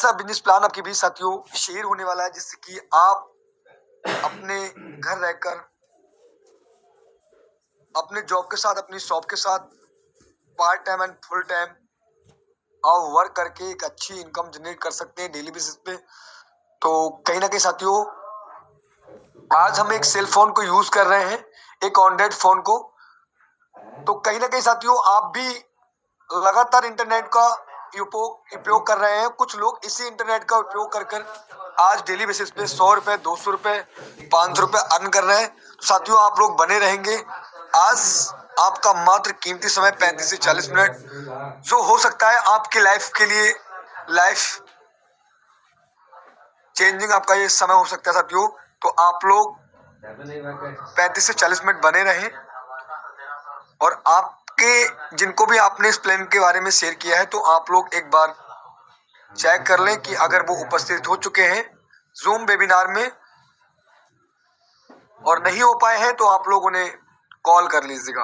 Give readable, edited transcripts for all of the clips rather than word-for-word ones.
ऐसा business plan आपके बीच साथियों शेयर होने वाला है जिससे कि आप अपने घर रहकर अपने जॉब के साथ, अपनी शॉप के साथ part time and full time आप वर्क करके एक अच्छी इनकम जनरेट कर सकते हैं डेली बेसिस पे। तो कहीं ना कहीं साथियों आज हम एक सेल फोन को यूज कर रहे हैं, एक एंड्रॉइड फोन को। तो कहीं ना कहीं साथियों आप भी लगातार इंटरनेट का उपयोग कर रहे हैं। कुछ लोग इसी इंटरनेट का उपयोग कर कर आज डेली बेसिस पे 100 रुपए, 200 रुपए, 500 रुपए अर्न कर रहे हैं। तो साथियों आप लोग बने रहेंगे। आज आपका मात्र कीमती समय 35 से 40 मिनट जो हो सकता है आपकी लाइफ के लिए लाइफ चेंजिंग आपका ये समय हो सकता है साथियों। तो आप लोग 35 से 40 मिनट बने रहें और आपके जिनको भी आपने इस प्लान के बारे में शेयर किया है तो आप लोग एक बार चेक कर लें कि अगर वो उपस्थित हो चुके हैं जूम वेबिनार में और नहीं हो पाए हैं तो आप लोग उन्हें कॉल कर लीजिएगा।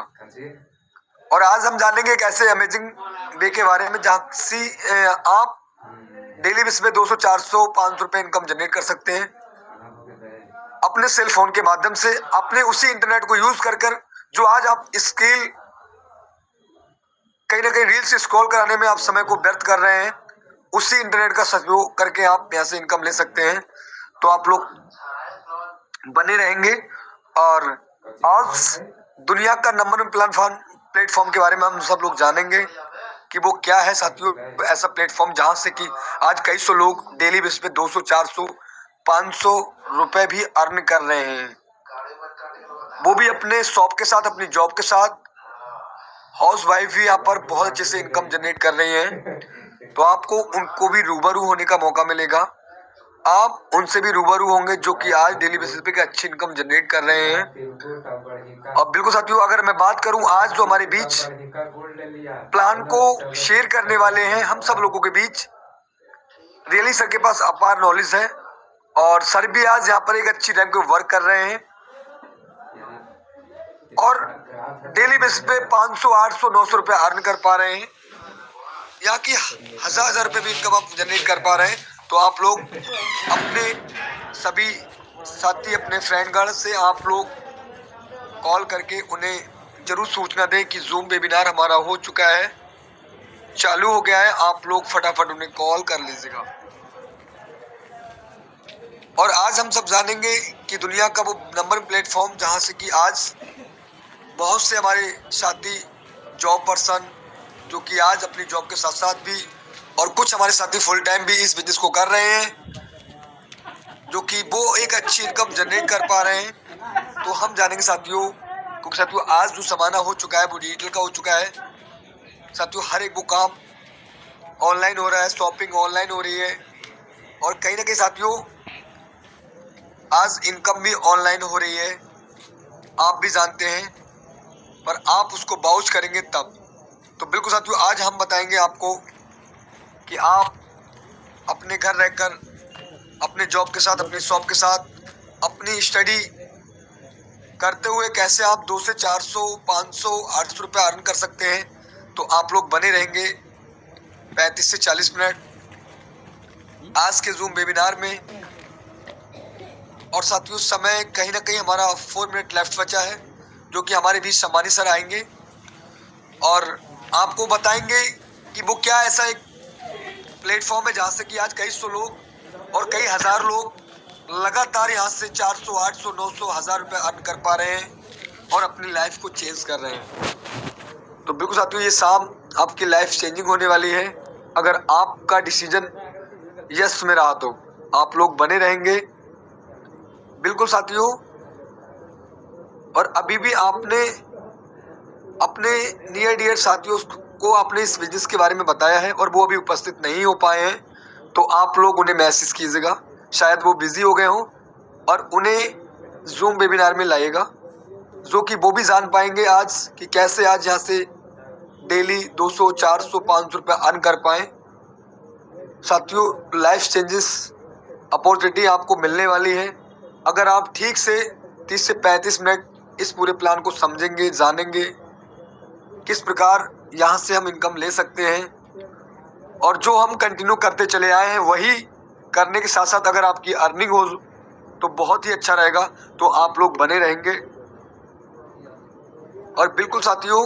और आज हम जानेंगे एक ऐसे अमेजिंग वे के बारे में जहाँ से आप डेली बेसिस पे 200, 400, 500 रुपए इनकम जनरेट कर सकते हैं अपने सेल फोन के माध्यम से, अपने उसी इंटरनेट को यूज कर कर जो आज आप स्किल कहीं ना कहीं रील्स स्क्रॉल कराने में आप समय को व्यर्थ कर रहे हैं, उसी इंटरनेट का सदुपयोग करके आप यहाँ से इनकम ले सकते हैं। तो आप लोग बने रहेंगे। और आज दुनिया का नंबर वन प्लेटफॉर्म के बारे में हम सब लोग जानेंगे कि वो क्या है साथियों। ऐसा प्लेटफॉर्म जहां से कि आज कई सौ लोग डेली बेसिस पे 200, 400, 500 रुपए भी अर्न कर रहे हैं, वो भी अपने शॉप के साथ, अपनी जॉब के साथ। हाउस वाइफ भी यहाँ पर बहुत अच्छे से इनकम जनरेट कर रही हैं। तो आपको उनको भी रूबरू होने का मौका मिलेगा, आप उनसे भी रूबरू होंगे जो कि आज डेली बेसिस पे अच्छी इनकम जनरेट कर रहे हैं। और बिल्कुल साथियों अगर मैं बात करूं आज जो हमारे बीच प्लान को शेयर करने वाले हैं, हम सब लोगों के बीच रियली सर के पास अपार नॉलेज है और सर भी आज यहाँ पर एक अच्छी रैंक पे वर्क कर रहे हैं और डेली बेसिस पे 500, 800, 900 रुपए अर्न कर पा रहे हैं, यहाँ की हजार रुपए भी इनकम आप जनरेट कर पा रहे हैं। तो आप लोग अपने सभी साथी, अपने फ्रेंडगण से आप लोग कॉल करके उन्हें जरूर सूचना दें कि जूम वेबिनार हमारा हो चुका है, चालू हो गया है। आप लोग फटाफट उन्हें कॉल कर लीजिएगा। और आज हम सब जानेंगे कि दुनिया का वो नंबर प्लेटफॉर्म जहां से कि आज बहुत से हमारे साथी जॉब पर्सन जो कि आज अपनी जॉब के साथ साथ भी और कुछ हमारे साथी फुल टाइम भी इस बिजनेस को कर रहे हैं, जो कि वो एक अच्छी इनकम जनरेट कर पा रहे हैं। तो हम जानेंगे साथियों, क्योंकि साथियों आज जो जमाना हो चुका है वो डिजिटल का हो चुका है साथियों। हर एक वो काम ऑनलाइन हो रहा है, शॉपिंग ऑनलाइन हो रही है और कहीं ना कहीं साथियों आज इनकम भी ऑनलाइन हो रही है, आप भी जानते हैं, पर आप उसको बाउच करेंगे तब। तो बिल्कुल साथियों आज हम बताएंगे आपको कि आप अपने घर रहकर अपने जॉब के साथ, अपनी शॉप के साथ, अपनी स्टडी करते हुए कैसे आप 2 से 400, 500, 800 रुपये अर्न कर सकते हैं। तो आप लोग बने रहेंगे 35 से 40 मिनट आज के जूम वेबिनार में। और साथियों समय कहीं ना कहीं हमारा 4 मिनट लेफ्ट बचा है, जो कि हमारे बीच सम्मानी सर आएंगे और आपको बताएंगे कि वो क्या ऐसा एक प्लेटफॉर्म है जहाँ से कि आज कई सौ लोग और कई हजार लोग लगातार यहाँ से 400, 800, 900, 1000 रुपये अर्न कर पा रहे हैं और अपनी लाइफ को चेंज कर रहे हैं। तो बिल्कुल साथियों ये शाम आपकी लाइफ चेंजिंग होने वाली है अगर आपका डिसीजन यस में रहा तो। आप लोग बने रहेंगे बिल्कुल साथियों। और अभी भी आपने अपने नियर डियर साथियों को आपने इस बिजनेस के बारे में बताया है और वो अभी उपस्थित नहीं हो पाए हैं, तो आप लोग उन्हें मैसेज कीजिएगा, शायद वो बिजी हो गए हों, और उन्हें जूम वेबिनार में लाइएगा, जो कि वो भी जान पाएंगे आज कि कैसे आज यहाँ से डेली 200, 400, 500 रुपये अर्न कर पाए। साथियों लाइफ चेंजेस अपॉर्चुनिटी आपको मिलने वाली है अगर आप ठीक से 30 से 35 मिनट इस पूरे प्लान को समझेंगे, जानेंगे किस प्रकार यहाँ से हम इनकम ले सकते हैं। और जो हम कंटिन्यू करते चले आए हैं वही करने के साथ साथ अगर आपकी अर्निंग हो तो बहुत ही अच्छा रहेगा। तो आप लोग बने रहेंगे। और बिल्कुल साथियों,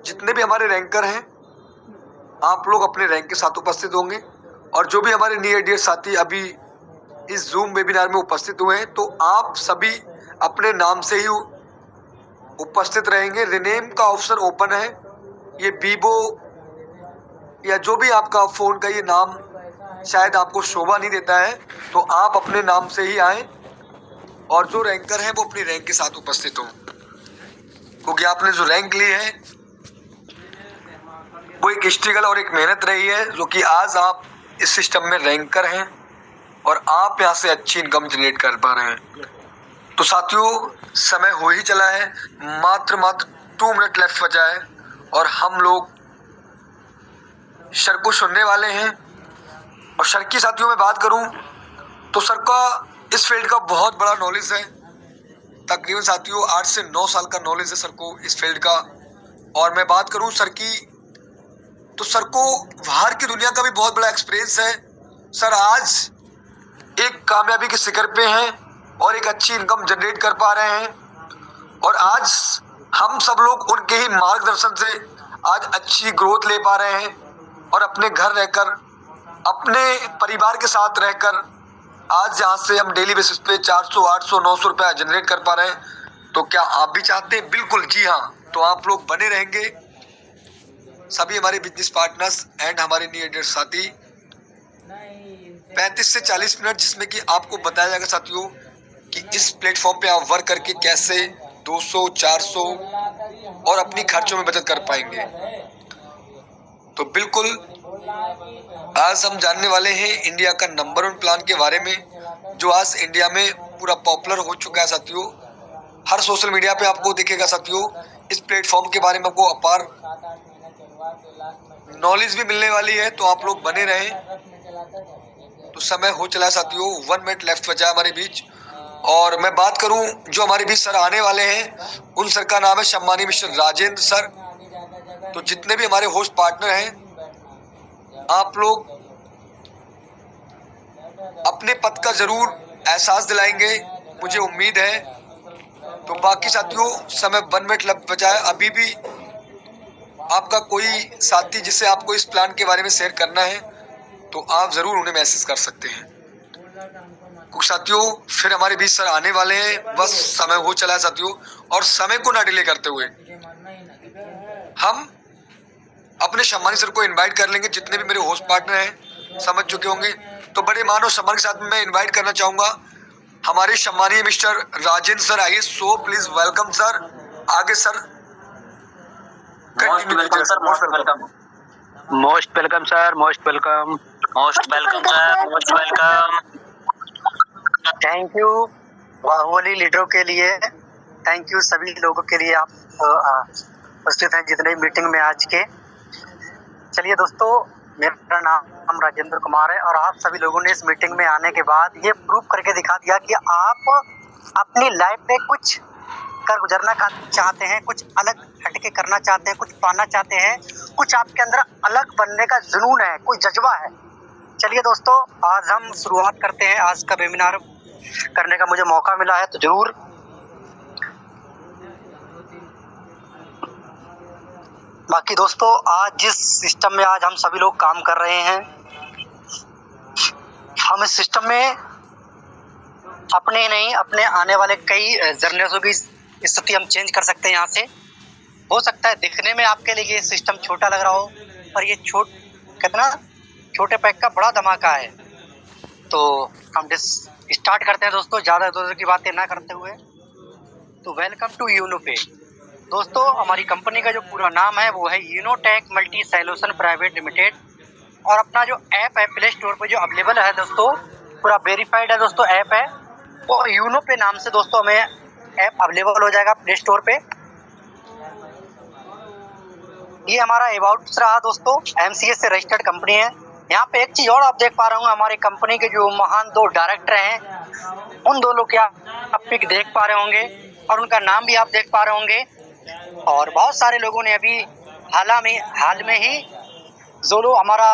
जितने भी हमारे रैंकर हैं आप लोग अपने रैंक के साथ उपस्थित होंगे। और जो भी हमारे नियर डियर साथी अभी इस जूम वेबिनार में उपस्थित हुए हैं तो आप सभी अपने नाम से ही उपस्थित रहेंगे। रिनेम का ऑप्शन ओपन है। ये वीवो या जो भी आपका फोन का ये नाम शायद आपको शोभा नहीं देता है तो आप अपने नाम से ही आए और जो रैंकर है वो अपनी रैंक के साथ उपस्थित हो, क्योंकि आपने जो रैंक ली है वो एक स्ट्रगल और एक मेहनत रही है, जो कि आज आप इस सिस्टम में रैंकर हैं और आप यहाँ से अच्छी इनकम जनरेट कर पा रहे हैं। तो साथियों, समय हो ही चला है, मात्र 2 मिनट लेफ्ट बचा है और हम लोग सर को सुनने वाले हैं। और सर की साथियों में बात करूं तो सर का इस फील्ड का बहुत बड़ा नॉलेज है। तकरीबन साथियों 8 से 9 साल का नॉलेज है सर को इस फील्ड का। और मैं बात करूं सर की तो सर को बाहर की दुनिया का भी बहुत बड़ा एक्सपीरियंस है। सर आज एक कामयाबी के शिखर पे हैं और एक अच्छी इनकम जनरेट कर पा रहे हैं। और आज हम सब लोग उनके ही मार्गदर्शन से आज अच्छी ग्रोथ ले पा रहे हैं और अपने घर रहकर, अपने परिवार के साथ रहकर आज यहाँ से हम डेली बेसिस पे 400, 800, 900 रुपया जनरेट कर पा रहे हैं। तो क्या आप भी चाहते हैं? बिल्कुल जी हाँ। तो आप लोग बने रहेंगे, सभी हमारे बिजनेस पार्टनर्स एंड हमारे नियर डियर साथी 35 से 40 मिनट, जिसमें कि आपको बताया जाएगा साथियों कि इस प्लेटफॉर्म पे आप वर्क करके कैसे 200, 400 और अपनी खर्चों में बचत कर पाएंगे। तो बिल्कुल आज हम जानने वाले हैं इंडिया का नंबर 1 प्लान के बारे में, जो आज इंडिया में पूरा पॉपुलर हो चुका है साथियों। हर सोशल मीडिया पे आपको दिखेगा साथियों। इस प्लेटफॉर्म के बारे में आपको अपार नॉलेज भी मिलने वाली है, तो आप लोग बने रहें। तो समय हो चला है साथियों, 1 मिनट लेफ्ट बचा है हमारे बीच। और मैं बात करूं जो हमारे बीच सर आने वाले हैं, उन सर का नाम है सम्मानीय मिस्टर राजेंद्र सर। तो जितने भी हमारे होस्ट पार्टनर हैं आप लोग अपने पद का जरूर एहसास दिलाएंगे, मुझे उम्मीद है। तो बाकी साथियों समय 1 मिनट लग बचा है। अभी भी आपका कोई साथी जिसे आपको इस प्लान के बारे में शेयर करना है तो आप जरूर उन्हें मैसेज कर सकते हैं। कुछ साथियों फिर हमारे बीच सर आने वाले हैं, बस समय हो चला है साथियों। और समय को ना डिले करते हुए हम अपने सम्मानित सर को इनवाइट कर लेंगे। जितने भी मेरे होस्ट पार्टनर हैं समझ चुके होंगे, तो बड़े मान और सम्मान के साथ मैं इनवाइट करना चाहूंगा हमारे सम्मानीय मिस्टर राजेंद्र सर। आइए, सो प्लीज वेलकम सर। आगे sir most welcome sir, most welcome, most welcome sir, most welcome, most welcome sir, most welcome. Thank you बाहुबली लीडरों के लिए, थैंक यू सभी लोगों के लिए आप उपस्थित हैं जितने मीटिंग में आज के। चलिए दोस्तों, मेरा नाम राजेंद्र कुमार है और आप सभी लोगों ने इस मीटिंग में आने के बाद ये प्रूव करके दिखा दिया कि आप अपनी लाइफ में कुछ कर गुजरना चाहते हैं, कुछ अलग हटके करना चाहते हैं, कुछ पाना चाहते हैं, कुछ आपके अंदर अलग बनने का जुनून है, कोई जज्बा है। चलिए दोस्तों, आज हम शुरुआत करते हैं। आज का वेबिनार करने का मुझे मौका मिला है तो जरूर बाकी दोस्तों, आज जिस सिस्टम में आज हम सभी लोग काम कर रहे हैं, हम इस सिस्टम में अपने नहीं अपने आने वाले कई जर्नलिस्टों की स्थिति हम चेंज कर सकते हैं। यहाँ से हो सकता है दिखने में आपके लिए ये सिस्टम छोटा लग रहा हो, पर ये कितना छोटे पैक का बड़ा धमाका है। तो हम स्टार्ट करते हैं दोस्तों, ज़्यादा इधर की बातें ना करते हुए। तो वेलकम टू यूनोपे दोस्तों। हमारी कंपनी का जो पूरा नाम है वो है यूनोटेक मल्टी सॉल्यूशन प्राइवेट लिमिटेड। और अपना जो ऐप है प्ले स्टोर पे जो अवेलेबल है दोस्तों, पूरा वेरीफाइड है दोस्तों ऐप है, वो यूनोपे नाम से दोस्तों हमें ऐप अवेलेबल हो जाएगा प्ले स्टोर पे। ये हमारा अबाउट रहा दोस्तों, MCA से रजिस्टर्ड कंपनी है। यहाँ पे एक चीज़ और आप देख पा रहे होंगे, हमारी कंपनी के जो महान 2 डायरेक्टर हैं, उन 2 लोग के आप पिक देख पा रहे होंगे और उनका नाम भी आप देख पा रहे होंगे। और बहुत सारे लोगों ने अभी हाल में ही जो हमारा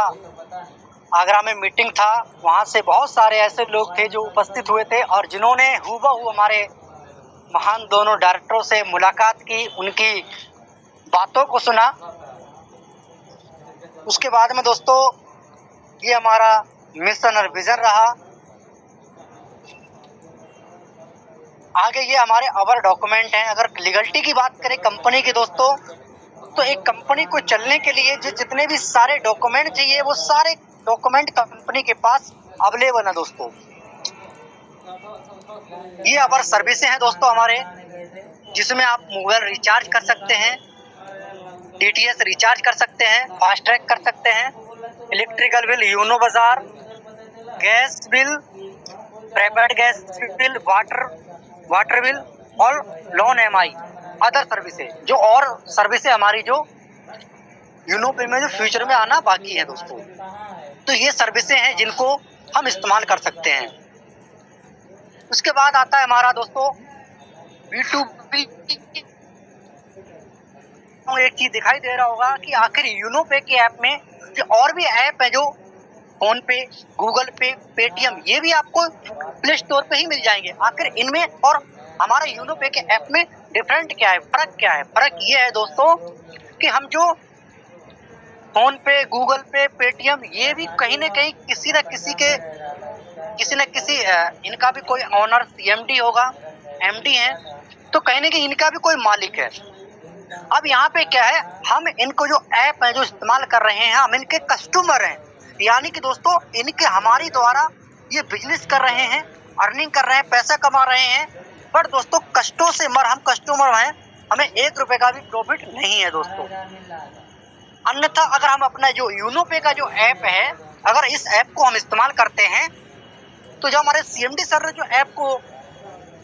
आगरा में मीटिंग था, वहाँ से बहुत सारे ऐसे लोग थे जो उपस्थित हुए थे और जिन्होंने हूबहू हमारे महान दोनों डायरेक्टरों से मुलाकात की, उनकी बातों को सुना। उसके बाद में दोस्तों ये हमारा मिशन और विजन रहा। आगे ये हमारे अवर डॉक्यूमेंट हैं। अगर लीगलिटी की बात करें कंपनी की दोस्तों, तो एक कंपनी को चलने के लिए जो जितने भी सारे डॉक्यूमेंट चाहिए वो सारे डॉक्यूमेंट कंपनी के पास अवेलेबल है दोस्तों। ये अवर सर्विसेज हैं दोस्तों हमारे, जिसमें आप मोबाइल रिचार्ज कर सकते हैं, DTS रिचार्ज कर सकते हैं, फास्ट ट्रैग कर सकते हैं, इलेक्ट्रिकल बिल, यूनो बाजार, gas bill, prepaid gas bill, water bill और लोन EMI, अदर सर्विसेज जो और सर्विसेज हमारी जो यूनो पे में जो फ्यूचर में आना बाकी है दोस्तों। तो ये सर्विसेज हैं जिनको हम इस्तेमाल कर सकते हैं। उसके बाद आता है हमारा दोस्तों B2B। एक चीज दिखाई दे रहा होगा कि आखिर यूनो पे के ऐप में जो और भी ऐप है, जो फोन पे, गूगल पे, पेटीएम, ये भी आपको प्ले स्टोर पे ही मिल जाएंगे। आखिर इनमें और हमारे यूनो पे के ऐप में डिफरेंट क्या है, फर्क क्या है? फर्क ये है दोस्तों कि हम जो फोन पे, गूगल पे, पेटीएम, ये भी कहीं न कहीं किसी न किसी इनका भी कोई ऑनर CMD होगा, MD है, तो कहीं न कहीं इनका भी कोई मालिक है। अब यहाँ पे क्या है, हम इनको जो ऐप है जो इस्तेमाल कर रहे हैं, हम इनके कस्टमर हैं, यानी कि दोस्तों इनके हमारी द्वारा ये बिजनेस कर रहे हैं, अर्निंग कर रहे हैं, पैसा कमा रहे हैं। पर दोस्तों कष्टों से हम कस्टमर हैं, हमें 1 रुपए का भी प्रॉफिट नहीं है दोस्तों। अन्यथा अगर हम अपना जो यूनो पे का जो ऐप है, अगर इस ऐप को हम इस्तेमाल करते हैं, तो जो हमारे CMD सर ने जो ऐप को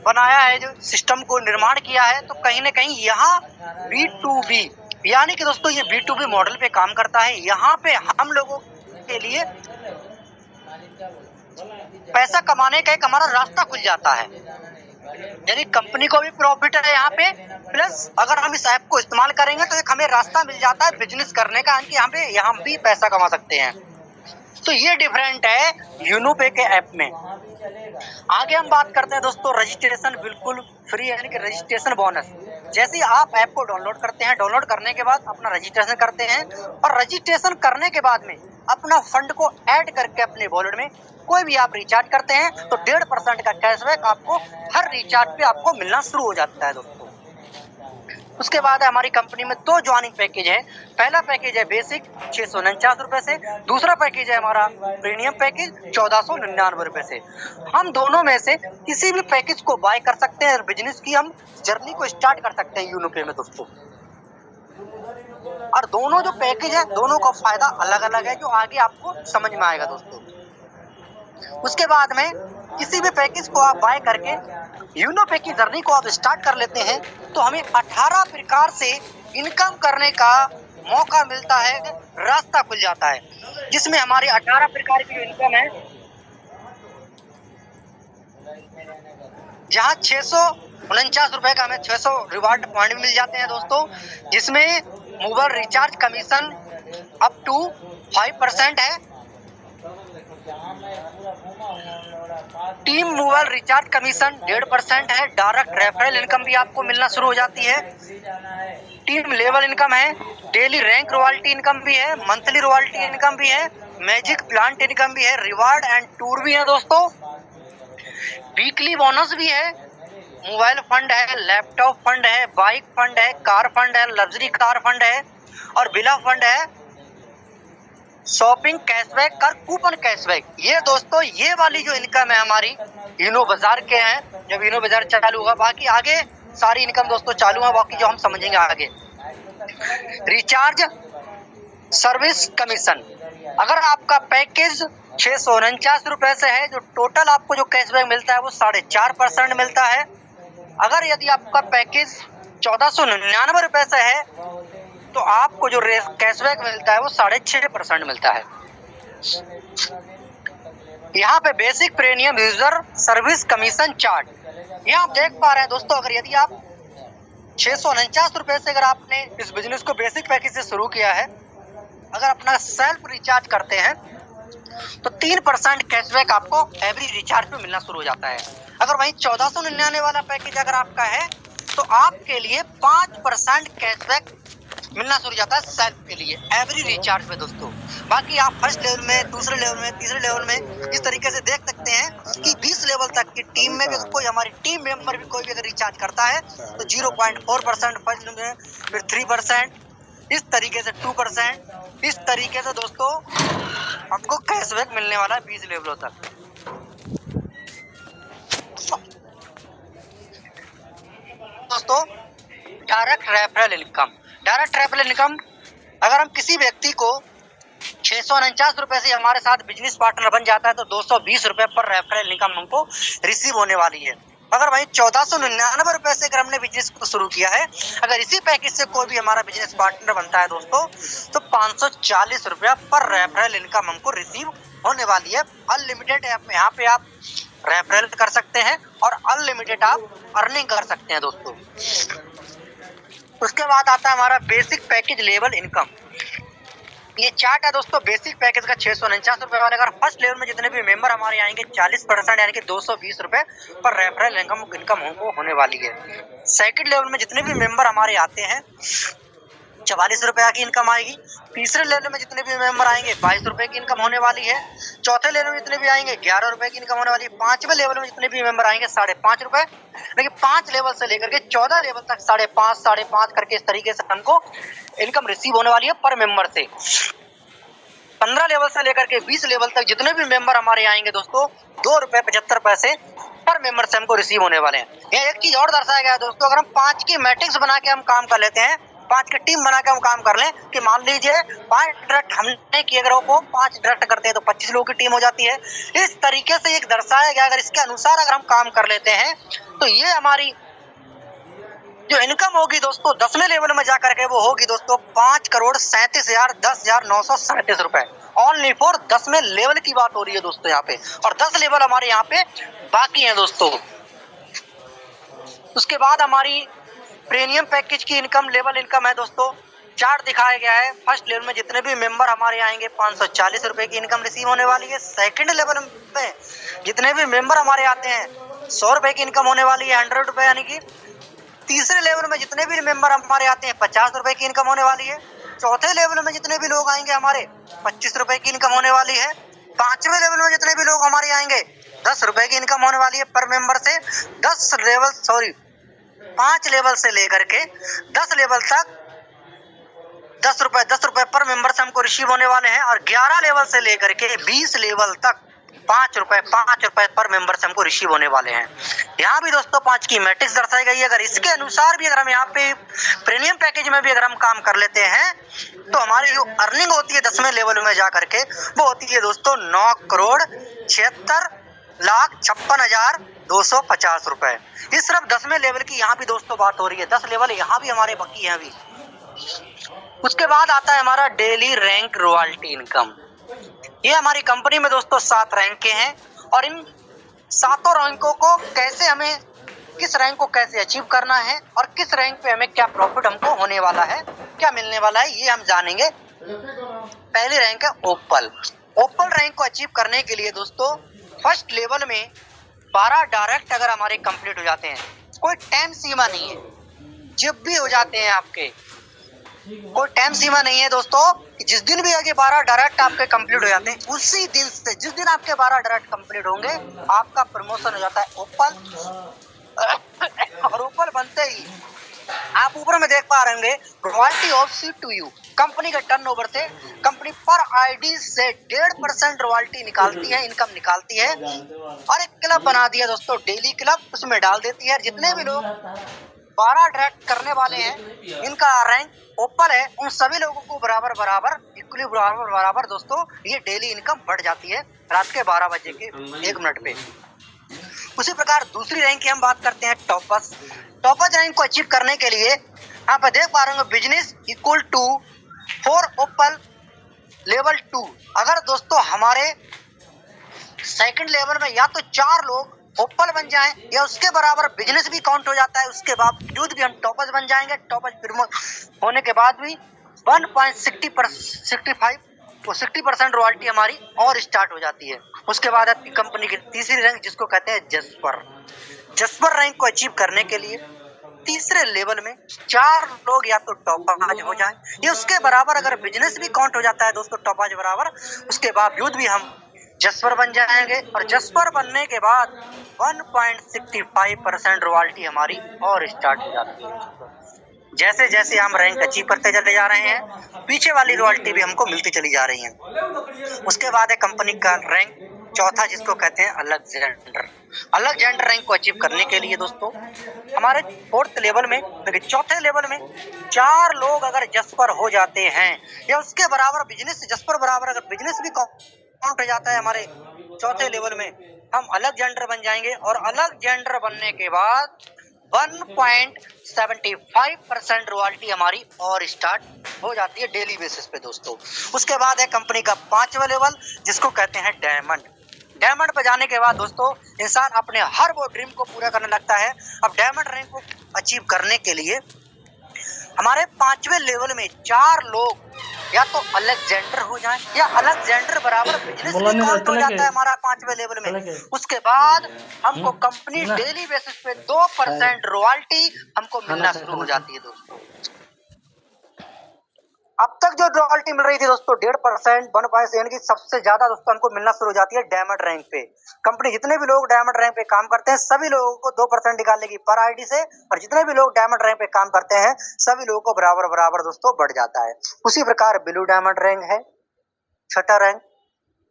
बनाया है, जो सिस्टम को निर्माण किया है, तो कहीं न कहीं यहाँ B2B, यानी कि दोस्तों ये B2B मॉडल पे काम करता है। यहाँ पे हम लोगों के लिए पैसा कमाने का एक हमारा रास्ता खुल जाता है, यानी कंपनी को भी प्रॉफिट है यहाँ पे, प्लस अगर हम इस ऐप को इस्तेमाल करेंगे तो एक हमें रास्ता मिल जाता है बिजनेस करने का, कि यहाँ भी पैसा कमा सकते हैं। तो ये डिफरेंट है यूनो पे के ऐप में। आगे हम बात करते हैं दोस्तों रजिस्ट्रेशन बिल्कुल फ्री, यानी कि रजिस्ट्रेशन बोनस। जैसे ही आप ऐप को डाउनलोड करते हैं, डाउनलोड करने के बाद अपना रजिस्ट्रेशन करते हैं और रजिस्ट्रेशन करने के बाद में अपना फंड को ऐड करके अपने वॉलेट में कोई भी आप रिचार्ज करते हैं, तो 1.5% का कैशबैक आपको हर रिचार्ज पे आपको मिलना शुरू हो जाता है दोस्तों। उसके बाद हमारी कंपनी में 2 ज्वाइनिंग पैकेज है। पहला पैकेज है बेसिक 649 रुपए से, दूसरा पैकेज है हमारा प्रीमियम पैकेज 1499 रुपए से। हम दोनों में से किसी भी पैकेज को बाय कर सकते हैं और बिजनेस की हम जर्नी को स्टार्ट कर सकते हैं यूनो पे में दोस्तों। और दोनों जो पैकेज है, दोनों का फायदा अलग अलग है, जो आगे आपको समझ में आएगा दोस्तों। उसके बाद में किसी भी पैकेज को आप बाय करके यूनो पे की जर्नी को आप स्टार्ट कर लेते हैं, तो हमें 18 प्रकार से इनकम करने का मौका मिलता है, रास्ता खुल जाता है, जिसमें हमारी 18 प्रकार की इनकम है। जहां 649 रुपए का हमें 600 रिवार्ड पॉइंट मिल जाते हैं दोस्तों, जिसमें mobile recharge commission up to 5% है। टीम मोबाइल रिचार्ज कमीशन 1.5% है। डायरेक्ट रेफरल इनकम भी आपको मिलना शुरू हो जाती है। टीम लेवल इनकम है, डेली रैंक रॉयल्टी इनकम भी है, मंथली रॉयल्टी इनकम भी है, मैजिक प्लांट इनकम भी है, रिवार्ड एंड टूर भी है दोस्तों, वीकली बोनस भी है, मोबाइल फंड है, लैपटॉप फंड है, बाइक फंड है, कार फंड है, लग्जरी कार फंड है और बिला फंड है, शॉपिंग कैशबैक कर कूपन कैशबैक। ये दोस्तों ये वाली जो इनकम है हमारी यूनो बाजार के हैं, जब यूनो बाजार चालू होगा, बाकी आगे सारी इनकम दोस्तों चालू है, बाकी जो हम समझेंगे आगे। रिचार्ज सर्विस कमीशन, अगर आपका पैकेज 649 रुपए से है, जो टोटल आपको जो कैशबैक मिलता है वो 4.5% मिलता है। अगर यदि आपका पैकेज 1499 रुपए से है, तो आपको जो कैशबैक मिलता है वो 6.5% मिलता है। यहाँ पे basic premium user service commission chart, यहाँ आप देख पा रहे हैं दोस्तों, अगर यदि आप 649 रुपए से अगर आपने इस बिजनेस को बेसिक पैकेज से शुरू किया है, अगर अपना सेल्फ रिचार्ज करते हैं तो 3% कैशबैक आपको एवरी रिचार्ज पे मिलना शुरू हो जाता है। अगर वहीं 1499 वाला पैकेज अगर आपका है तो आपके लिए 5% कैशबैक मिलना शुरू हो जाता है सेल्फ के लिए एवरी रिचार्ज पे दोस्तों। बाकी आप फर्स्ट लेवल में, दूसरे लेवल में, तीसरे लेवल में इस तरीके से देख सकते हैं कि 20 लेवल तक की टीम में भी कोई हमारी टीम मेंबर भी कोई भी अगर रिचार्ज करता है तो 0.4% फर्स्ट लेवल में, फिर 3%, इस तरीके से 2%, इस तरीके से दोस्तों हमको कैशबैक मिलने वाला है 20 लेवलों तक। दोस्तों direct referral income, direct referral income अगर हम किसी व्यक्ति को 649 रुपए से हमारे साथ बिजनेस पार्टनर बन जाता है तो 220 रुपए पर रेफरल इनकम हमको रिसीव होने वाली है। अगर वही 1499 रुपए से अगर हमने बिजनेस को शुरू किया है, अगर इसी पैकेज से कोई भी हमारा बिजनेस पार्टनर बनता है दोस्तों तो 540 रुपया पर रेफरल इनकम हमको रिसीव होने वाली है। अनलिमिटेड ऐप में यहाँ पे आप रेफरल कर सकते हैं और अनलिमिटेड आप अर्निंग कर सकते हैं दोस्तों। उसके बाद आता है हमारा बेसिक पैकेज लेवल इनकम। ये चार्ट है दोस्तों बेसिक पैकेज का 649 रुपए वाले। अगर फर्स्ट लेवल में जितने भी मेंबर हमारे आएंगे 40% यानी कि 220 रुपए पर रेफरल इनकम हमको होने वाली है। सेकंड लेवल में जितने भी मेंबर हमारे आते हैं 44 रुपया की इनकम आएगी। तीसरे लेवल में जितने भी मेंबर आएंगे 22 रुपए की इनकम होने वाली है। चौथे लेवल में जितने भी आएंगे 11 रुपए की इनकम होने वाली है। पांचवें लेवल में जितने भी मेंबर आएंगे 5.5 रुपए, लेकिन 5 लेवल से लेकर के 14 लेवल तक 5.5 करके इस तरीके से हमको इनकम रिसीव होने वाली है पर मेंबर से। 15 लेवल से लेकर के 20 लेवल तक जितने भी मेंबर हमारे आएंगे दोस्तों 2 रुपए 75 पैसे पर मेंबर से हमको रिसीव होने वाले हैं। यह एक चीज और दर्शाया गया है दोस्तों, अगर हम 5 की मैट्रिक्स बना के हम काम कर लेते हैं, 5 की टीम बना के हम काम कर लें कि मान लीजिए 5 डायरेक्ट हमने किए, अगर वो 5 डायरेक्ट करते हैं तो 25 लोगों की टीम हो जाती है। इस तरीके से एक दर्शाया गया, अगर इसके अनुसार अगर हम काम कर लेते हैं तो ये हमारी जो इनकम होगी दोस्तों 10वें लेवल में जाकर के वो होगी दोस्तों 5,37,10,937 रुपए। ओनली फॉर 10वें लेवल की बात हो रही है दोस्तों यहाँ पे, और 10 लेवल हमारे यहाँ पे बाकी हैं दोस्तों। उसके बाद हमारी प्रीमियम पैकेज की इनकम लेवल इनकम है दोस्तों, चार्ट दिखाया गया है। फर्स्ट लेवल में जितने भी मेंबर हमारे आएंगे 540 रुपए की इनकम रिसीव होने वाली है। सेकंड लेवल में जितने भी मेंबर हमारे आते हैं 100 रुपए की इनकम होने वाली है, 100 रुपए यानी कि। तीसरे लेवल में जितने भी मेंबर हमारे आते हैं 50 रुपए की इनकम होने वाली है। चौथे लेवल में जितने भी लोग आएंगे हमारे 25 रुपए की इनकम होने वाली है। पांचवें लेवल में जितने भी लोग हमारे आएंगे 10 रुपए की इनकम होने वाली है पर मेंबर से। 5 लेवल से लेकर के 10 लेवल तक 10 रुपए पर मेंबर से हमको रिसीव होने वाले हैं, और 11 लेवल से लेकर के 20 लेवल तक 5 रुपए पर मेंबर से हमको रिसीव होने वाले हैं। यहाँ भी दोस्तों 5 की मैट्रिक्स दर्शाई गई है। अगर इसके अनुसार भी अगर हम यहाँ पे प्रीमियम पैकेज में भी अगर हम काम कर लेते हैं तो हमारी जो अर्निंग होती है 10वें लेवल में जा करके वो होती है दोस्तों 9,76,56,250 रुपए। ये सिर्फ 10वें लेवल की यहाँ भी दोस्तों बात हो रही है। 10 लेवल यहाँ भी हमारे बाकी हैं अभी। उसके बाद आता है हमारा डेली रैंक रॉयल्टी इनकम। ये हमारी कंपनी में दोस्तों 7 रैंक के हैं, और इन 7 रैंकों को कैसे हमें, किस रैंक को कैसे अचीव करना है और किस रैंक पे हमें क्या प्रॉफिट हमको होने वाला है, क्या मिलने वाला है, ये हम जानेंगे। पहली रैंक है ओपल। ओपल रैंक को अचीव करने के लिए दोस्तों फर्स्ट लेवल में 12 डायरेक्ट अगर हमारे कंप्लीट हो जाते हैं, कोई टाइम सीमा नहीं है, जब भी हो जाते हैं आपके, कोई टाइम सीमा नहीं है दोस्तों। जिस दिन भी आगे 12 डायरेक्ट आपके कंप्लीट हो जाते हैं, उसी दिन से जिस दिन आपके 12 डायरेक्ट कंप्लीट होंगे आपका प्रमोशन हो जाता है ओपल। और ओपल बनते ही आप ऊपर में देख पा रहे होंगे रॉयल्टी ऑफ C2U। कंपनी के टर्नओवर से कंपनी पर आईडी से 1.5% रॉयल्टी निकालती है, इनकम निकालती है, और एक क्लब बना दिया दोस्तों, डेली क्लब, उसमें डाल देती है। जितने भी लोग 12 डायरेक्ट करने वाले हैं, इनका रैंक ओपन है, उन सभी लोगों को बराबर इक्वली बराबर दोस्तों ये डेली इनकम बढ़ जाती है रात के 12 बजे के 1 मिनट पे। उसी प्रकार दूसरी रैंक की हम बात करते हैं टॉपर्स। टॉपर्स रैंक को अचीव करने के लिए यहाँ पे देख पा रहे होंगे business equal to for opal level 2। अगर दोस्तों हमारे सेकंड लेवल में या तो 4 लोग ओपल बन जाएं या उसके बराबर बिजनेस भी काउंट हो जाता है, उसके बावजूद भी हम टॉपर्स बन जाएंगे। टॉपर्स होने के बाद भी 60% रॉयल्टी हमारी और स्टार्ट हो जाती है। उसके बाद आती है कंपनी की तीसरी रैंक जिसको कहते हैं जस्पर। जस्पर रैंक को अचीव करने के लिए तीसरे लेवल में 4 लोग या तो टॉपाज हो जाएं या उसके बराबर अगर बिजनेस भी काउंट हो जाता है दोस्तों टॉपाज बराबर, उसके बावजूद भी हम जस्पर बन जाएंगे और जस्पर बनने के बाद 1.65% रॉयल्टी हमारी और स्टार्ट हो जाती है। जैसे जैसे हम रैंक अचीव करते चले जा रहे हैं पीछे वाली रॉयल्टी भी हमको मिलती चली जा रही है। उसके बाद है कंपनी का रैंक चौथा जिसको कहते हैं अलेक्जेंडर। अलेक्जेंडर रैंक को अचीव करने के लिए दोस्तों हमारे फोर्थ लेवल में देखिए चौथे लेवल में 4 लोग अगर जस्पर हो जाते हैं या उसके बराबर बिजनेस जस्पर बराबर अगर बिजनेस भी काउंट हो जाता है हमारे चौथे लेवल में, हम अलेक्जेंडर बन जाएंगे और अलेक्जेंडर बनने के बाद 1.75% रॉयल्टी हमारी और स्टार्ट हो जाती है डेली बेसिस पे दोस्तों। उसके बाद है कंपनी का 5वां लेवल जिसको कहते हैं डायमंड। डायमंड पे जाने के बाद दोस्तों इंसान अपने हर वो ड्रीम को पूरा करने लगता है। अब डायमंड रैंक को अचीव करने के लिए हमारे 5वें लेवल में 4 लोग या तो अलेक्जेंडर हो जाएं या अलेक्जेंडर बराबर बिजनेस भी काउंट हो जाता है हमारा 5वें लेवल में। उसके बाद हमको कंपनी डेली बेसिस पे 2% रॉयल्टी हमको मिलना शुरू हो जाती है दोस्तों। अब तक जो रॉयल्टी मिल रही थी दोस्तों 1.5% 1% यानी कि सबसे ज्यादा दोस्तों हमको मिलना शुरू हो जाती है डायमंड रैंक पे। कंपनी जितने भी लोग डायमंड रैंक पे काम करते हैं सभी लोगों को 2% निकालेगी पर आईडी से और जितने भी लोग डायमंड रैंक पे काम करते हैं सभी लोगों को बराबर बराबर दोस्तों बढ़ जाता है। उसी प्रकार ब्लू डायमंड रैंक है छठा रैंक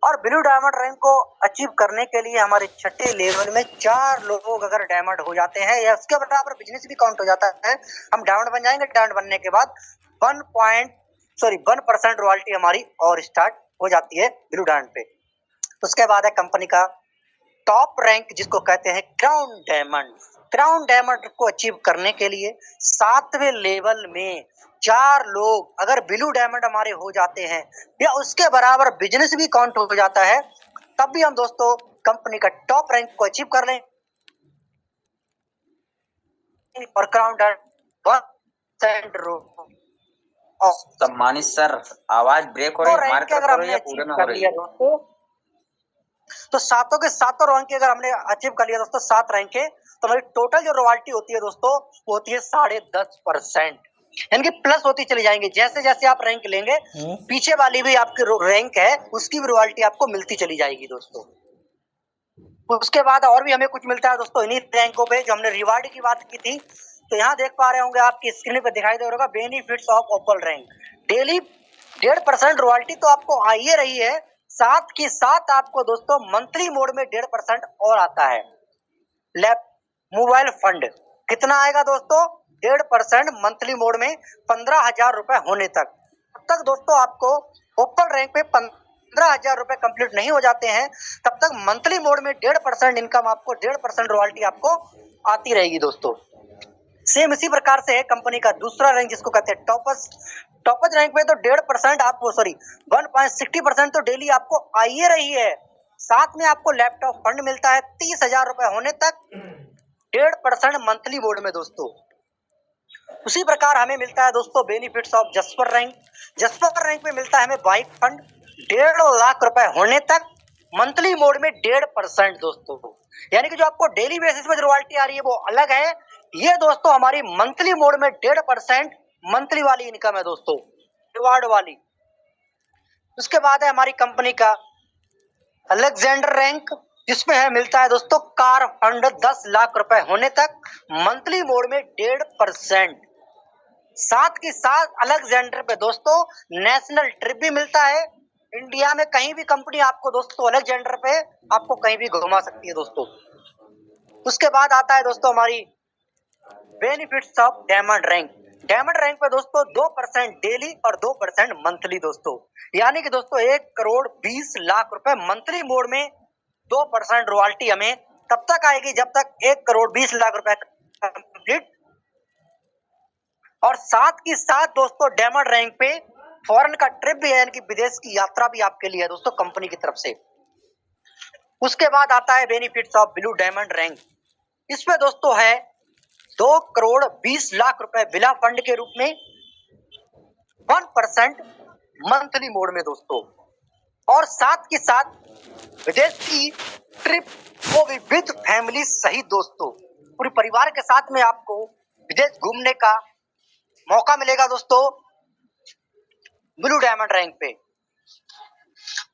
और ब्लू डायमंड रैंक को अचीव करने के लिए हमारे छठे लेवल में 4 लोग अगर डायमंड हो जाते हैं या उसके बराबर बिजनेस भी काउंट हो जाता है हम डायमंड बन जाएंगे। डायमंड बनने के बाद 1% रॉयल्टी हमारी और स्टार्ट हो जाती है ब्लू डायमंड पे। उसके बाद है कंपनी का टॉप रैंक जिसको कहते हैं क्राउन डायमंड। क्राउन डायमंड को अचीव करने के लिए 7वें लेवल में 4 लोग अगर ब्लू डायमंड हमारे हो जाते हैं या उसके बराबर बिजनेस भी काउंट हो जाता है तब भी हम दोस्तों कंपनी का टॉप रैंक को अचीव कर लें और क्राउन डायमंड सम्मानित सर, आवाज ब्रेक हो रही है, मार्क अगर हमने पूरे में अचीव हो कर रही लिया है। दोस्तों तो सातों के सातों रैंक के अगर हमने अचीव कर लिया दोस्तों 7 रैंक के तो हमारी टोटल जो रॉयल्टी होती है दोस्तों वो होती है 10.5%, यानी कि प्लस होती चली जाएंगे। जैसे जैसे आप रैंक लेंगे पीछे वाली भी आपकी रैंक है उसकी भी रॉयल्टी आपको मिलती चली जाएगी दोस्तों। उसके बाद और भी हमें कुछ मिलता है दोस्तों इन्हीं रैंकों पे जो हमने रिवार्ड की बात की थी। तो यहाँ देख पा रहे होंगे आपकी स्क्रीन पे दिखाई दे रहा होगा benefits of opal rank. Daily 1.5% royalty तो आपको आ ही रही है, साथ के साथ आपको दोस्तों मंथली मोड में 1.5% और आता है। लैप मोबाइल फंड कितना आएगा दोस्तों 1.5% मंथली मोड में 15,000 रुपए होने तक। तब तक दोस्तों आपको ओपल रैंक पे 15,000 रुपए कंप्लीट नहीं हो जाते हैं तब तक मंथली मोड में 1.5% इनकम आपको 1.5% रॉयल्टी आपको आती रहेगी दोस्तों। सेम इसी प्रकार से है कंपनी का दूसरा रैंक जिसको कहते हैं टॉपस। टॉपस रैंक में तो 1.5% आपको 1.60% तो डेली आपको आ ही रही है, साथ में आपको लैपटॉप फंड मिलता है 30,000 रुपए होने तक 1.5% मंथली मोड में दोस्तों। उसी प्रकार हमें मिलता है दोस्तों benefits of jasper rank. Jasper rank में मिलता है हमें बाइक फंड 1.5 लाख रुपए होने तक मंथली मोड में 1.5% दोस्तों, यानी कि जो आपको डेली बेसिस पे रॉयल्टी आ रही है वो अलग है। ये दोस्तों हमारी मंथली मोड में 1.5% मंथली वाली इनकम है दोस्तों रिवार्ड वाली। उसके बाद है हमारी कंपनी का अलेक्जेंडर रैंक जिसमें है मिलता है दोस्तों कार फंड 10 लाख रुपए होने तक मंथली मोड में 1.5%। साथ के साथ अलेक्जेंडर पे दोस्तों नेशनल ट्रिप भी मिलता है। इंडिया में कहीं भी कंपनी आपको दोस्तों अलेक्जेंडर पे आपको कहीं भी घुमा सकती है दोस्तों। उसके बाद आता है दोस्तों हमारी benefits of diamond rank. Diamond rank पे दोस्तों 2% डेली और 2% मंथली दोस्तों, यानी कि दोस्तों 1,20,00,000 रुपए मंथली मोड में 2% रॉयल्टी हमें तब तक आएगी जब तक 1,20,00,000 रुपए कंप्लीट। और साथ के साथ दोस्तों डायमंड रैंक पे फॉरेन का ट्रिप भी है, यानी कि विदेश की यात्रा भी आपके लिए है दोस्तों कंपनी की तरफ से। उसके बाद आता है benefits of blue diamond rank. इसमें दोस्तों है 2,20,00,000 रुपए बिला फंड के रूप में 1% मंथली मोड में दोस्तों। और साथ के साथ विदेश की ट्रिप वो भी विद फैमिली सहित दोस्तों, पूरे परिवार के साथ में आपको विदेश घूमने का मौका मिलेगा दोस्तों ब्लू डायमंड रैंक पे।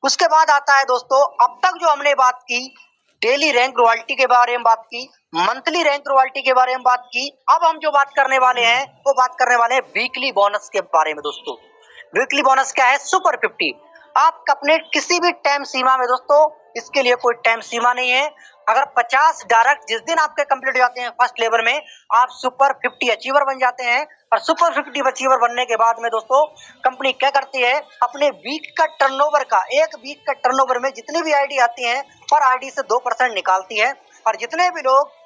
उसके बाद आता है दोस्तों, अब तक जो हमने बात की डेली रैंक रॉयल्टी के बारे में बात की, मंथली रैंक रॉयल्टी के बारे में बात की, अब हम जो बात करने वाले हैं वो बात करने वाले हैं वीकली बोनस के बारे में दोस्तों। वीकली बोनस क्या है? सुपर 50। आप अपने किसी भी टाइम सीमा में दोस्तों, इसके लिए कोई टाइम सीमा नहीं है। अगर 50 डायरेक्ट जिस दिन आपके कंप्लीट हो जाते हैं फर्स्ट लेवल में, आप सुपर 50 अचीवर बन जाते हैं। और सुपर 50 अचीवर बनने के बाद में दोस्तों कंपनी क्या करती है, अपने वीक का टर्नओवर का, एक वीक का टर्नओवर में जितनी भी आईडी आती है पर आईडी से 2% निकालती है। और जितने भी लोग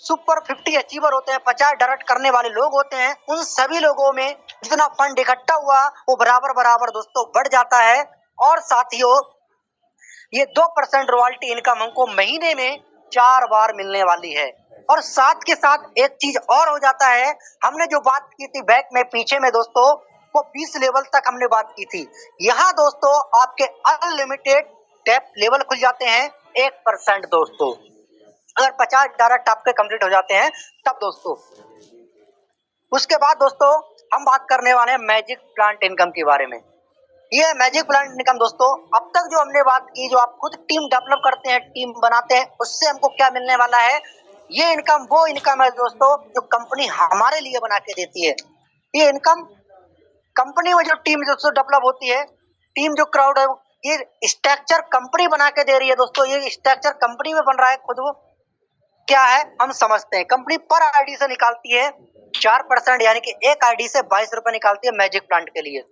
सुपर 50 अचीवर होते हैं, 50 डायरेक्ट करने वाले लोग होते हैं, उन सभी लोगों में जितना फंड इकट्ठा हुआ वो बराबर बराबर दोस्तों बढ़ जाता है। और साथियों ये 2% रॉयल्टी इनकम हमको महीने में 4 बार मिलने वाली है। और साथ के साथ एक चीज और हो जाता है, हमने जो बात की थी बैक में पीछे में दोस्तों, वो 20 लेवल तक हमने बात की थी। यहाँ दोस्तों आपके अनलिमिटेड टैप लेवल खुल जाते हैं 1% दोस्तों, अगर 50 डायरेक्ट आपके कंप्लीट हो जाते हैं तब दोस्तों। उसके बाद दोस्तों हम बात करने वाले हैं मैजिक प्लांट इनकम के बारे में। ये मैजिक प्लांट इनकम दोस्तों, अब तक जो हमने बात की, जो आप खुद टीम डेवलप करते हैं, टीम बनाते हैं, उससे हमको क्या मिलने वाला है, ये इनकम वो इनकम है दोस्तों जो कंपनी हमारे लिए बना के देती है। ये इनकम कंपनी में जो टीम दोस्तों डेवलप होती है, टीम जो क्राउड है, ये स्ट्रक्चर कंपनी बना के दे रही है दोस्तों। ये स्ट्रक्चर कंपनी में बन रहा है खुद, वो क्या है हम समझते हैं। कंपनी पर आईडी से निकालती है 4%, यानी कि एक आईडी से 22 रुपए निकालती है मैजिक प्लांट के लिए।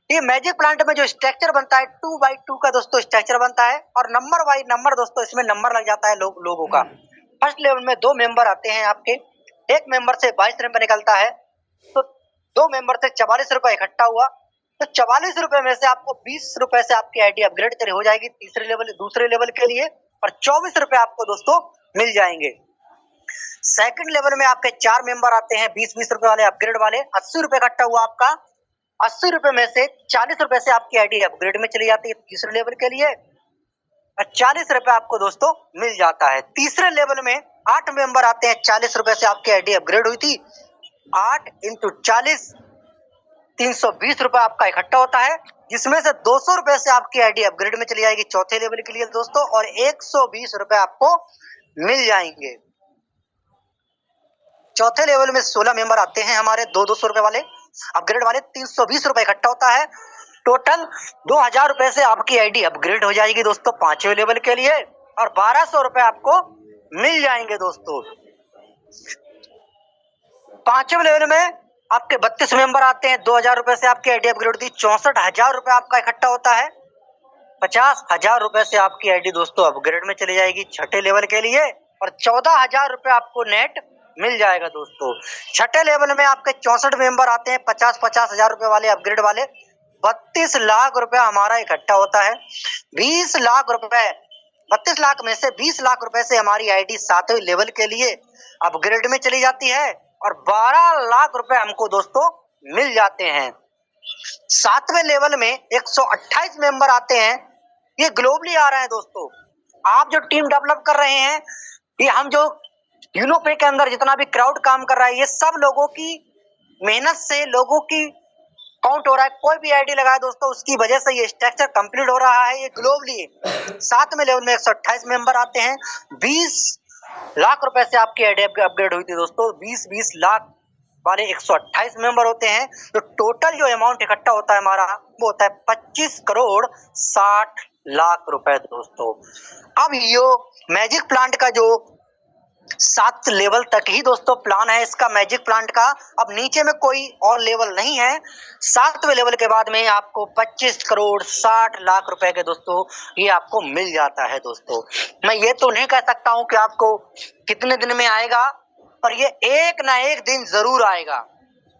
ये मैजिक प्लांट में जो स्ट्रक्चर बनता है 2x2 का दोस्तों स्ट्रक्चर बनता है, और नंबर बाई नंबर दोस्तों इसमें नंबर लग जाता है लोगों का। फर्स्ट लेवल में 2 मेंबर आते हैं आपके, एक मेंबर से 22 रुपए निकलता है, तो 2 मेंबर से 44 रुपए इकट्ठा हुआ, तो 44 रुपए में से आपको 20 रुपए से आपकी आईडी अपग्रेड हो जाएगी दूसरे लेवल के लिए, और 24 रुपए आपको दोस्तों मिल जाएंगे। सेकंड लेवल में आपके 4 मेंबर आते हैं 20-20 रुपए वाले अपग्रेड वाले, 80 रुपए इकट्ठा हुआ आपका, 80 रुपए में से 40 रुपए से आपकी आईडी अपग्रेड में चली जाती है तीसरे लेवल के लिए, और 40 रुपए आपको दोस्तों मिल जाता है। तीसरे लेवल में 8 मेंबर आते हैं, 40 रुपए से आपकी आईडी अपग्रेड हुई थी, 8 × 40 320 रुपए आपका इकट्ठा होता है, जिसमें से 200 रुपए से आपकी आईडी अपग्रेड में चली जाएगी चौथे लेवल के लिए दोस्तों, और 120 रुपए आपको मिल जाएंगे। चौथे लेवल में 16 मेंबर आते हैं हमारे 200 रुपए वाले अपग्रेड वाले, 320 रुपए इकट्ठा होता है, टोटल 2000 रुपए से आपकी आईडी अपग्रेड हो जाएगी दोस्तों 5वें लेवल के लिए, और 1200 रुपए आपको मिल जाएंगे दोस्तों। 5वें लेवल में आपके 32 मेंबर आते हैं, 2000 रुपए से आपकी आईडी अपग्रेड होती है, 64,000 रुपए आपका इकट्ठा होता है, 50,000 रुपए से आपकी आईडी दोस्तों अपग्रेड में चली जाएगी छठे लेवल के लिए, और 14,000 रुपए आपको नेट मिल जाएगा दोस्तों। छठे लेवल में आपके 64 मेंबर आते हैं, 50-50 हजार रुपए वाले अपग्रेड वाले, 32 लाख रुपए हमारा इकट्ठा होता है। 20 लाख रुपए, 32 लाख में से 20 लाख रुपए से हमारी आईडी 7वें लेवल के लिए अपग्रेड में चली जाती है, और 12 लाख रुपए हमको दोस्तों मिल जाते हैं। 7वें लेवल में 128 मेंबर आते हैं, ये ग्लोबली आ रहे हैं दोस्तों। आप जो टीम डेवलप कर रहे हैं, ये हम जो यूनोपे के अंदर जितना भी क्राउड काम कर रहा है, ये सब लोगों की मेहनत से लोगों की काउंट हो रहा है। कोई भी आईडी लगाए दोस्तों, उसकी वजह से ये स्ट्रक्चर कंप्लीट हो रहा है, ये ग्लोबली। 7वें लेवल में 128 मेंबर आते हैं, 20 लाख रुपए से आपकी आईडी अपग्रेड हुई थी दोस्तों। 20-20 लाख वाले 128 मेंबर होते हैं, तो टोटल जो अमाउंट इकट्ठा होता है हमारा वो होता है 25 करोड़ 60 लाख रुपए दोस्तों। अब यो मैजिक प्लांट का जो 7 लेवल तक ही दोस्तों प्लान है इसका मैजिक प्लांट का, अब नीचे में कोई और लेवल नहीं है। 7वें लेवल के बाद में आपको 25 करोड़ 60 लाख रुपए के दोस्तों ये आपको मिल जाता है दोस्तों। मैं ये तो नहीं कह सकता हूं कि आपको कितने दिन में आएगा, पर ये एक ना एक दिन जरूर आएगा।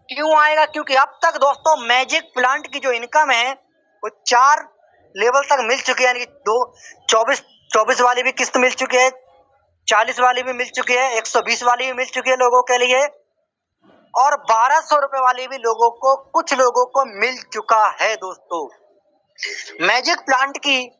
क्यों आएगा? क्योंकि अब तक दोस्तों मैजिक प्लांट की जो इनकम है वो 4 लेवल तक मिल चुकी है, यानी 24 वाली भी किस्त मिल चुकी है, 40 वाली भी मिल चुकी है, 120 वाली भी मिल चुकी है लोगों के लिए, और 1200 रुपए वाली भी लोगों को, कुछ लोगों को मिल चुका है दोस्तों। मैजिक प्लांट की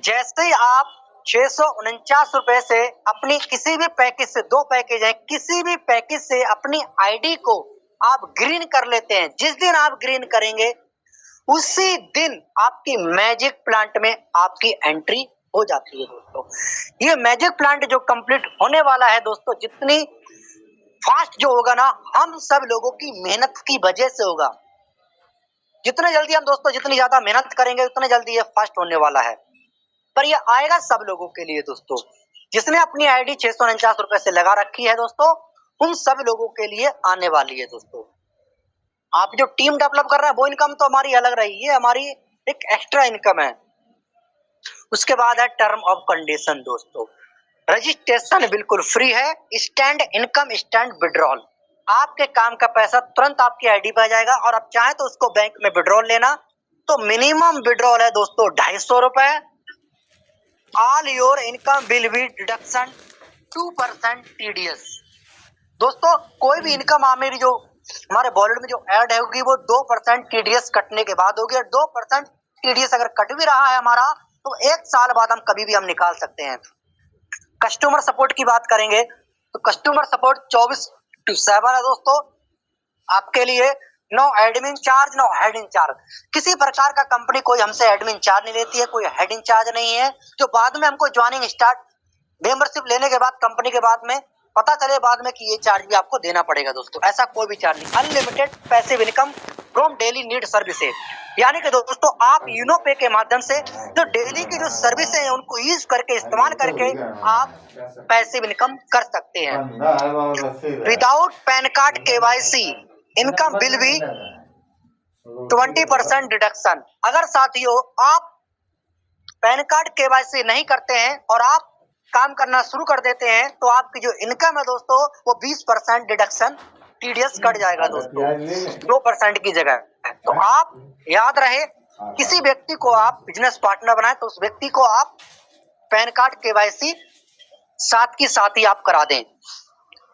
जैसे ही आप 649 रुपए से अपनी किसी भी पैकेज से, 2 पैकेज है, किसी भी पैकेज से अपनी आईडी को आप ग्रीन कर लेते हैं, जिस दिन आप ग्रीन करेंगे उसी दिन आपकी मैजिक प्लांट में आपकी एंट्री हो जाती है दोस्तों। ये मैजिक प्लांट जो कंप्लीट होने वाला है दोस्तों, जितनी फास्ट जो होगा ना, हम सब लोगों की मेहनत की वजह से होगा। जितने जल्दी हम दोस्तों, जितनी ज्यादा मेहनत करेंगे उतने जल्दी ये फास्ट होने वाला है। पर ये आएगा सब लोगों के लिए दोस्तों। जिसने अपनी आईडी 649 रुपए से लगा रखी है दोस्तों, उन सब लोगों के लिए आने वाली है दोस्तों। आप जो टीम डेवलप कर रहे हैं वो इनकम तो हमारी अलग रही है, हमारी एक एक्स्ट्रा इनकम है। उसके बाद है टर्म ऑफ कंडीशन दोस्तों। रजिस्ट्रेशन बिल्कुल फ्री है, स्टैंड इनकम, स्टैंड विड्रॉल। आपके काम का पैसा तुरंत आपकी आईडी पे आ जाएगा, और आप चाहें तो उसको बैंक में विड्रॉल लेना तो मिनिमम विड्रॉल है दोस्तों 250 रुपए। All your income will be deduction 2% TDS। दोस्तों कोई भी इनकम मेरी जो हमारे वॉलेट में जो ऐड होगी वो 2% TDS कटने के बाद होगी, और 2% TDS अगर कट भी रहा है हमारा तो 1 साल बाद हम कभी भी हम निकाल सकते हैं। कस्टमर सपोर्ट की बात करेंगे तो कस्टमर सपोर्ट 24/7 है दोस्तों आपके लिए। No admin charge, no head incharge. किसी प्रकार का कंपनी कोई हमसे एडमिन चार्ज नहीं लेती है, कोई हेड इंचार्ज नहीं है। जो बाद में हमको ज्वाइनिंग स्टार्ट मेंबरशिप लेने के बाद, कंपनी के बाद में पता चले बाद में कि ये चार्ज भी आपको देना पड़ेगा दोस्तों, ऐसा कोई भी चार्ज नहीं। Unlimited passive income from daily need services, यानी कि दोस्तों आप यूनो पे के माध्यम से जो डेली की जो सर्विस है उनको यूज करके, इस्तेमाल करके आप पैसिव इनकम कर सकते हैं। Without pan card KYC income will be 20% deduction. अगर साथियों आप पैन कार्ड KYC नहीं करते हैं और आप काम करना शुरू कर देते हैं तो आपकी जो इनकम है दोस्तों वो 20% डिडक्शन TDS कट जाएगा दोस्तों, 2% की जगह। तो आप याद रहे, किसी व्यक्ति को आप बिजनेस पार्टनर बनाए तो उस व्यक्ति को आप पैन कार्ड KYC साथ की साथ ही आप करा दें।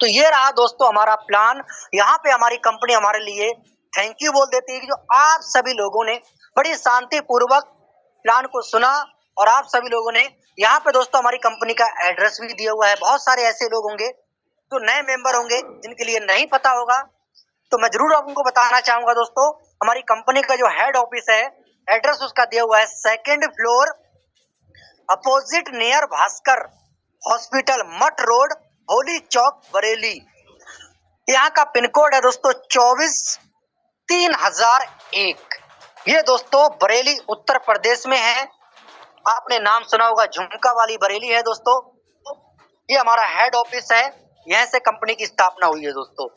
तो ये रहा दोस्तों हमारा प्लान। यहाँ पे हमारी कंपनी हमारे लिए थैंक यू बोल देती है कि जो आप सभी लोगों ने बड़ी शांति पूर्वक प्लान को सुना, और आप सभी लोगों ने यहाँ पे दोस्तों हमारी कंपनी का एड्रेस भी दिया हुआ है। बहुत सारे ऐसे लोग होंगे जो नए मेंबर होंगे जिनके लिए नहीं पता होगा, तो मैं जरूर आपको बताना चाहूंगा दोस्तों, हमारी कंपनी का जो हेड ऑफिस है, एड्रेस उसका दिया हुआ है 2nd floor, opposite near Bhaskar hospital, मठ रोड, होली चौक, बरेली। यहाँ का पिन कोड है दोस्तों 24-3001। ये दोस्तों बरेली उत्तर प्रदेश में है। आपने नाम सुना होगा, झुमका वाली बरेली है दोस्तों। ये हमारा हेड ऑफिस है, यहीं से कंपनी की स्थापना हुई है दोस्तों।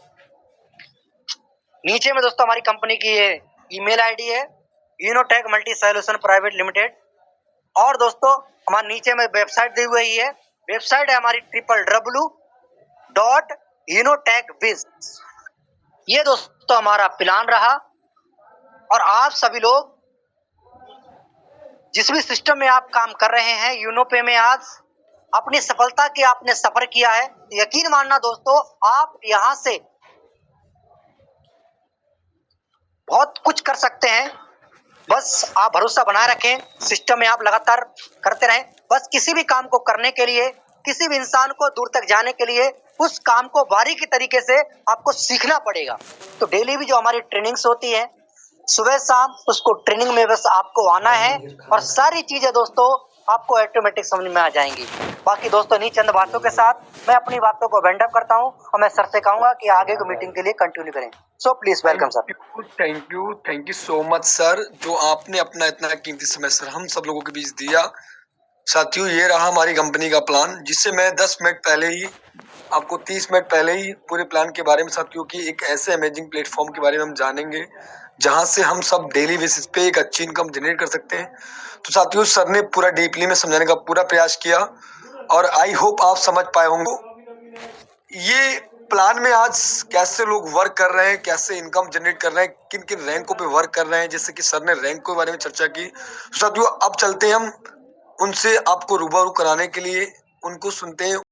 नीचे में दोस्तों हमारी कंपनी की ये ईमेल आईडी है, यूनोटेक मल्टी सॉल्यूशन प्राइवेट लिमिटेड। और दोस्तों हमारे नीचे में वेबसाइट दी हुई है, वेबसाइट है हमारी www.unotechbiz। ये दोस्तों हमारा प्लान रहा, और आप सभी लोग जिस भी सिस्टम में आप काम कर रहे हैं यूनो पे में, आज अपनी सफलता के आपने सफर किया है, यकीन मानना दोस्तों आप यहां से बहुत कुछ कर सकते हैं। बस आप भरोसा बनाए रखें, सिस्टम में आप लगातार करते रहें। बस किसी भी काम को करने के लिए, किसी भी इंसान को दूर तक जाने के लिए उस काम को बारीकी तरीके से आपको सीखना पड़ेगा। तो डेली भी जो हमारी ट्रेनिंग्स होती है सुबह शाम, उसको ट्रेनिंग में बस आपको आना है, और सारी चीजें दोस्तों आपको ऑटोमेटिक समझ में आ जाएंगी। बाकी दोस्तों इन्हीं चंद बातों के साथ मैं अपनी बातों को वाइंड अप करता हूं, और मैं सर से कहूंगा कि आगे की मीटिंग के लिए कंटिन्यू करें। सो please welcome sir. Thank you so much sir, जो आपने अपना इतना कीमती समय सर हम सब लोगों के बीच दिया। साथियों ये रहा हमारी कंपनी का प्लान, जिससे मैं 10 मिनट पहले ही आपको 30 मिनट पहले ही पूरे प्लान के बारे में साथियों की एक ऐसे अमेजिंग प्लेटफॉर्म के बारे में हम जानेंगे जहां से हम सब डेली बेसिस पे एक अच्छी इनकम जनरेट कर सकते हैं। तो साथियों सर ने पूरा डीपली में समझाने का पूरा प्रयास किया, और आई होप आप समझ पाए होंगे ये प्लान में आज कैसे लोग वर्क कर रहे हैं, कैसे इनकम जनरेट कर रहे हैं, किन किन रैंकों पे वर्क कर रहे हैं, जैसे कि सर ने रैंक के बारे में चर्चा की। तो साथियों अब चलते हैं हम उनसे आपको रूबरू कराने के लिए, उनको सुनते हैं।